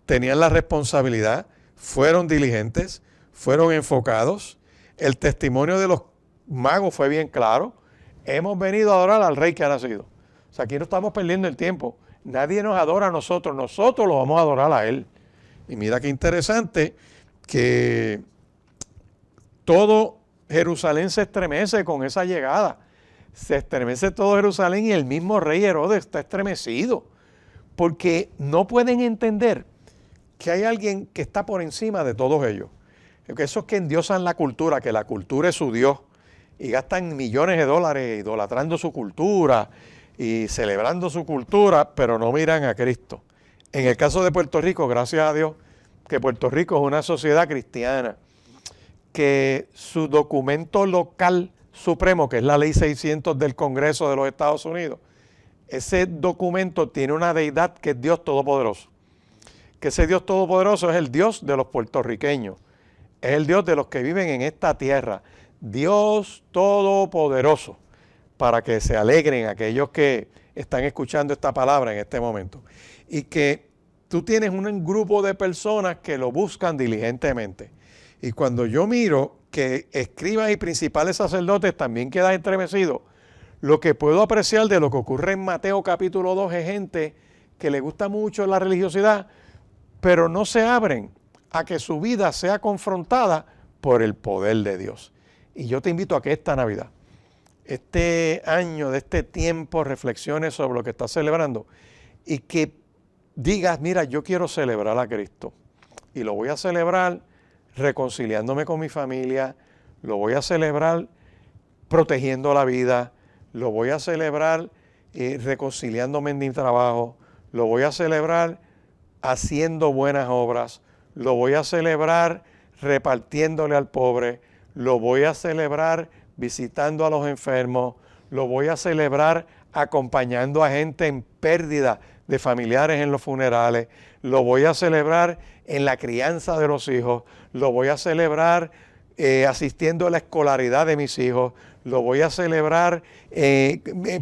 S2: tenían la responsabilidad, fueron diligentes, fueron enfocados. El testimonio de los magos fue bien claro. Hemos venido a adorar al rey que ha nacido. O sea, aquí no estamos perdiendo el tiempo. Nadie nos adora a nosotros, nosotros lo vamos a adorar a él. Y mira qué interesante que todo Jerusalén se estremece con esa llegada. Se estremece todo Jerusalén y el mismo rey Herodes está estremecido. Porque no pueden entender que hay alguien que está por encima de todos ellos. Esos que endiosan la cultura, que la cultura es su Dios, y gastan millones de dólares idolatrando su cultura y celebrando su cultura, pero no miran a Cristo. En el caso de Puerto Rico, gracias a Dios, que Puerto Rico es una sociedad cristiana, que su documento local supremo, que es la Ley 600 del Congreso de los Estados Unidos, ese documento tiene una deidad que es Dios Todopoderoso. Que ese Dios Todopoderoso es el Dios de los puertorriqueños, es el Dios de los que viven en esta tierra. Dios Todopoderoso, para que se alegren aquellos que están escuchando esta palabra en este momento. Y que tú tienes un grupo de personas que lo buscan diligentemente. Y cuando yo miro que escribas y principales sacerdotes también quedan estremecidos, lo que puedo apreciar de lo que ocurre en Mateo capítulo 2 es gente que le gusta mucho la religiosidad, pero no se abren a que su vida sea confrontada por el poder de Dios. Y yo te invito a que esta Navidad, este año, de este tiempo, reflexiones sobre lo que estás celebrando y que digas, mira, yo quiero celebrar a Cristo y lo voy a celebrar reconciliándome con mi familia, lo voy a celebrar protegiendo la vida, lo voy a celebrar reconciliándome en mi trabajo, lo voy a celebrar haciendo buenas obras, lo voy a celebrar repartiéndole al pobre, lo voy a celebrar visitando a los enfermos, lo voy a celebrar acompañando a gente en pérdida de familiares en los funerales, lo voy a celebrar en la crianza de los hijos, lo voy a celebrar asistiendo a la escolaridad de mis hijos, lo voy a celebrar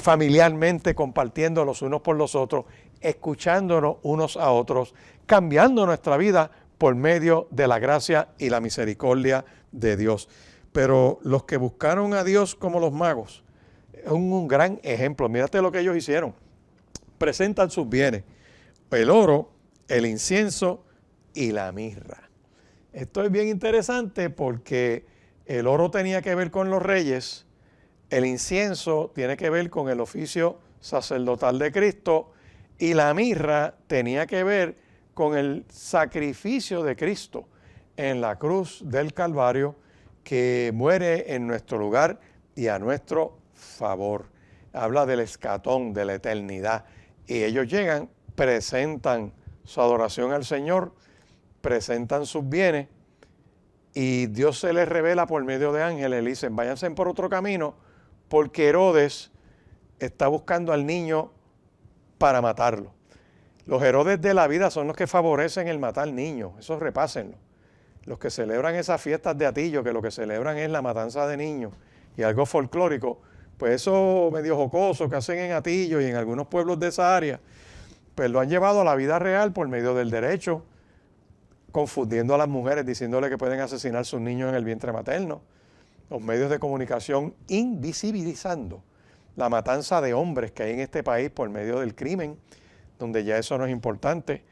S2: familiarmente, compartiendo los unos por los otros, escuchándonos unos a otros, cambiando nuestra vida por medio de la gracia y la misericordia de Dios. Pero los que buscaron a Dios como los magos, es un gran ejemplo. Mírate lo que ellos hicieron. Presentan sus bienes, el oro, el incienso y la mirra. Esto es bien interesante porque el oro tenía que ver con los reyes, el incienso tiene que ver con el oficio sacerdotal de Cristo y la mirra tenía que ver con el sacrificio de Cristo en la cruz del Calvario, que muere en nuestro lugar y a nuestro favor. Habla del escatón, de la eternidad. Y ellos llegan, presentan su adoración al Señor, presentan sus bienes y Dios se les revela por medio de ángeles. Le dicen, váyanse por otro camino porque Herodes está buscando al niño para matarlo. Los Herodes de la vida son los que favorecen el matar niños, esos repásenlo. Los que celebran esas fiestas de Atillo, que lo que celebran es la matanza de niños y algo folclórico, pues eso medio jocoso que hacen en Atillo y en algunos pueblos de esa área, pues lo han llevado a la vida real por medio del derecho, confundiendo a las mujeres, diciéndole que pueden asesinar a sus niños en el vientre materno. Los medios de comunicación invisibilizando la matanza de hombres que hay en este país por medio del crimen, donde ya eso no es importante,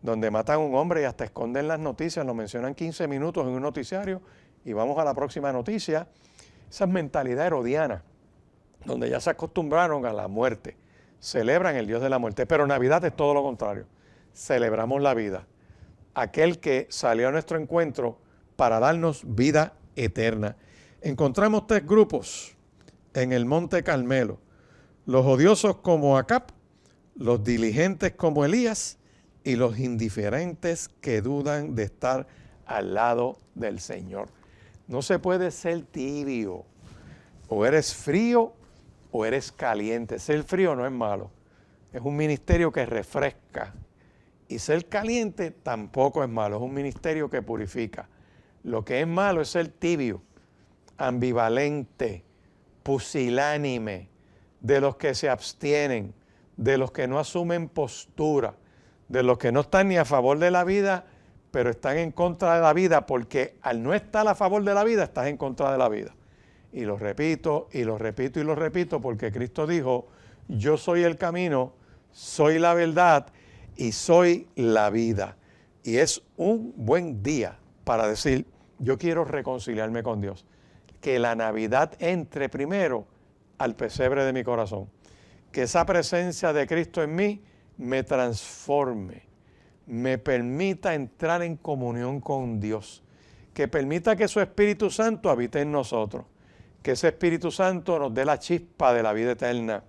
S2: donde matan a un hombre y hasta esconden las noticias, lo mencionan 15 minutos en un noticiario y vamos a la próxima noticia. Esa es mentalidad herodiana, donde ya se acostumbraron a la muerte, celebran el Dios de la muerte, pero Navidad es todo lo contrario, celebramos la vida, aquel que salió a nuestro encuentro para darnos vida eterna. Encontramos 3 grupos en el Monte Carmelo: los odiosos como Acab, los diligentes como Elías y los indiferentes que dudan de estar al lado del Señor. No se puede ser tibio, o eres frío o eres caliente. Ser frío no es malo, es un ministerio que refresca, y ser caliente tampoco es malo, es un ministerio que purifica. Lo que es malo es ser tibio, ambivalente, pusilánime, de los que se abstienen, de los que no asumen postura, de los que no están ni a favor de la vida, pero están en contra de la vida, porque al no estar a favor de la vida, estás en contra de la vida. Y lo repito, y lo repito, y lo repito, porque Cristo dijo: yo soy el camino, soy la verdad y soy la vida. Y es un buen día para decir: yo quiero reconciliarme con Dios. Que la Navidad entre primero al pesebre de mi corazón. Que esa presencia de Cristo en mí me transforme, me permita entrar en comunión con Dios, que permita que su Espíritu Santo habite en nosotros, que ese Espíritu Santo nos dé la chispa de la vida eterna,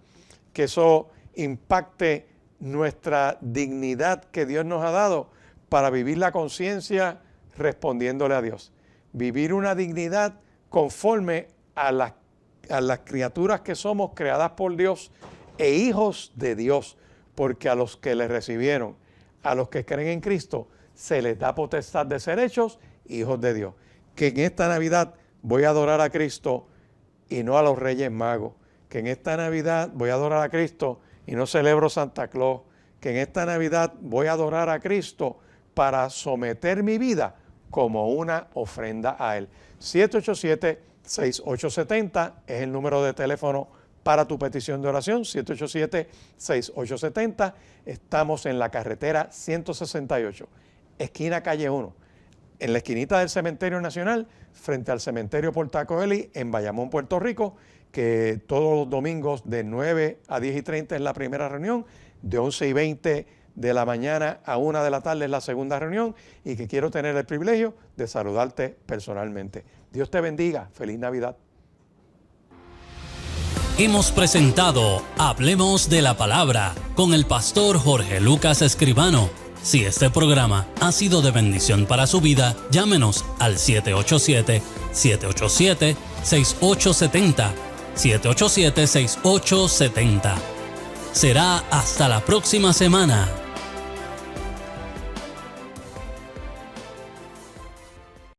S2: que eso impacte nuestra dignidad que Dios nos ha dado para vivir la conciencia respondiéndole a Dios. Vivir una dignidad conforme a las criaturas que somos, creadas por Dios e hijos de Dios, porque a los que le recibieron, a los que creen en Cristo, se les da potestad de ser hechos hijos de Dios. Que en esta Navidad voy a adorar a Cristo y no a los Reyes Magos. Que en esta Navidad voy a adorar a Cristo y no celebro Santa Claus. Que en esta Navidad voy a adorar a Cristo para someter mi vida como una ofrenda a Él. 787-6870 es el número de teléfono para tu petición de oración, 787-6870. Estamos en la carretera 168, esquina calle 1, en la esquinita del Cementerio Nacional, frente al Cementerio Portaco Eli, en Bayamón, Puerto Rico, que todos los domingos de 9 a 10:30 es la primera reunión, de 11:20 de la mañana a 1 de la tarde es la segunda reunión, y que quiero tener el privilegio de saludarte personalmente. Dios te bendiga. Feliz Navidad.
S1: Hemos presentado Hablemos de la Palabra con el pastor Jorge Lucas Escribano. Si este programa ha sido de bendición para su vida, llámenos al 787-787-6870. 787-6870. Será hasta la próxima semana.